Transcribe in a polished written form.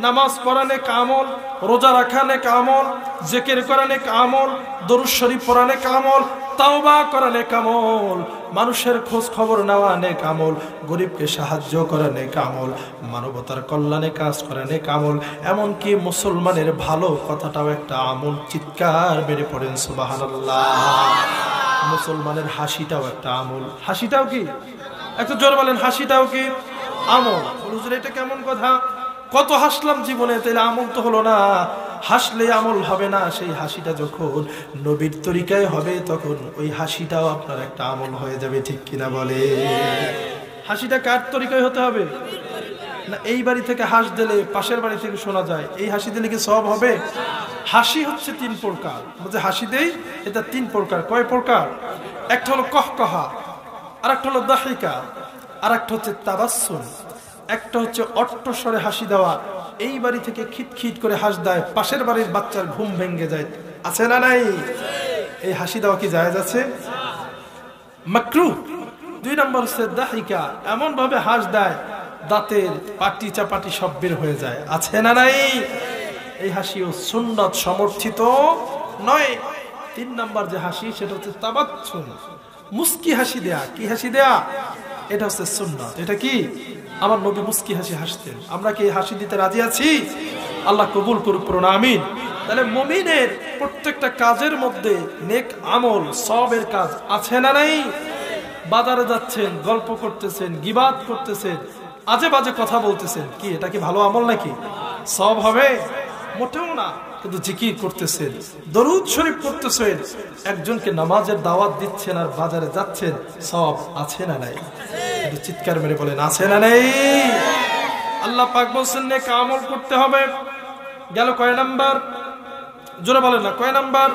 নামাজ পড়া নেক আমল, রোজা রাখা নেক আমল, জিকির করা নেক আমল, দরুদ শরীফ পড়া নেক আমল, তাওবা করা নেক আমল, মানুষের খোঁজ খবর নেওয়া নেক আমল, গরিবকে সাহায্য করা নেক আমল, মানবতার কল্যাণে কাজ করা নেক আমল, এমনকি মুসলমানের ভালো কথাটাও একটা আমল। চিৎকার বেড়ে পড়েন সুবহানাল্লাহ। মুসলমানের হাসিটাও একটা আমল। হাসিটাও কি? একটু জোর বলেন, হাসিটাও কি আমল? হুজুর এটা কেমন কথা? কত হাসলাম জীবনে, তাইলে আমল তো হলো না। হাসলে আমল হবে না, সেই হাসিটা যখন নবীর তরিকায় হবে তখন ওই হাসিটাও আপনার একটা আমল হয়ে যাবে। ঠিক কিনা বলে? হাসিটা কার তরিকায় হতে হবে? না এই বাড়ি থেকে হাস দিলে পাশের বাড়ি থেকে শোনা যায়, এই হাসি দিলে কি সওয়াব হবে? হাসি হচ্ছে তিন প্রকার। বলছে হাসি দেই, এটা তিন প্রকার। কয় প্রকার? একটা হলো কহকহা, আর একটা হলো দাহিকা, আর একটা হচ্ছে তাবাসসুম, একটা হচ্ছে অট্টস্বরে হাসি দেওয়া। এই বাড়ি থেকে খিটখিট করে হাস দেয়, পাশের বাড়ির বাচ্চার ঘুম ভেঙে যায়। আছে না নাই? এই হাসি দেওয়া কি জায়েজ আছে? মাকরুহ। দুই নম্বর হচ্ছে দাহিকা, এমন ভাবে হাস দেয় দাঁতের পাটি চাপাটি সব বের হয়ে যায়। আছে না নাই? এই হাসিও সুন্নাত সমর্থিত নয়। তিন নম্বর যে হাসি সেটা হচ্ছে তাবাসসুম, মুস্কি হাসি দেয়া। কি হাসি দেয়া? এটা হচ্ছে সুন্নাত। এটা কি? আমার নবী মুস্কি হাসি হাসতেন। আমরা কি হাসি দিতে রাজি আছি? আল্লাহ কবুল করুক, পড়ুন আমিন। তাহলে মুমিনের প্রত্যেকটা কাজের মধ্যে নেক আমল, সওয়াবের কাজ আছে না নাই? বাজারে যাচ্ছেন, গল্প করতেছেন, গিবাত করতেছেন, আজে বাজে কথা বলতেছেন, কি এটা কি ভালো আমল নাকি? সওয়াব হবে? মোটেও না। কিন্তু জিকির করতেছেন, দরুদ শরীফ করতেছেন, একজনকে নামাজের দাওয়াত দিচ্ছেন আর বাজারে যাচ্ছেন, সওয়াব আছে না নাই? একটু চিৎকার মেরে বলেন, আছে না নাই? আল্লাহ পাক বলেন নেক আমল করতে হবে। গেল কয় নাম্বার? জোরে বলেন না, কয় নাম্বার?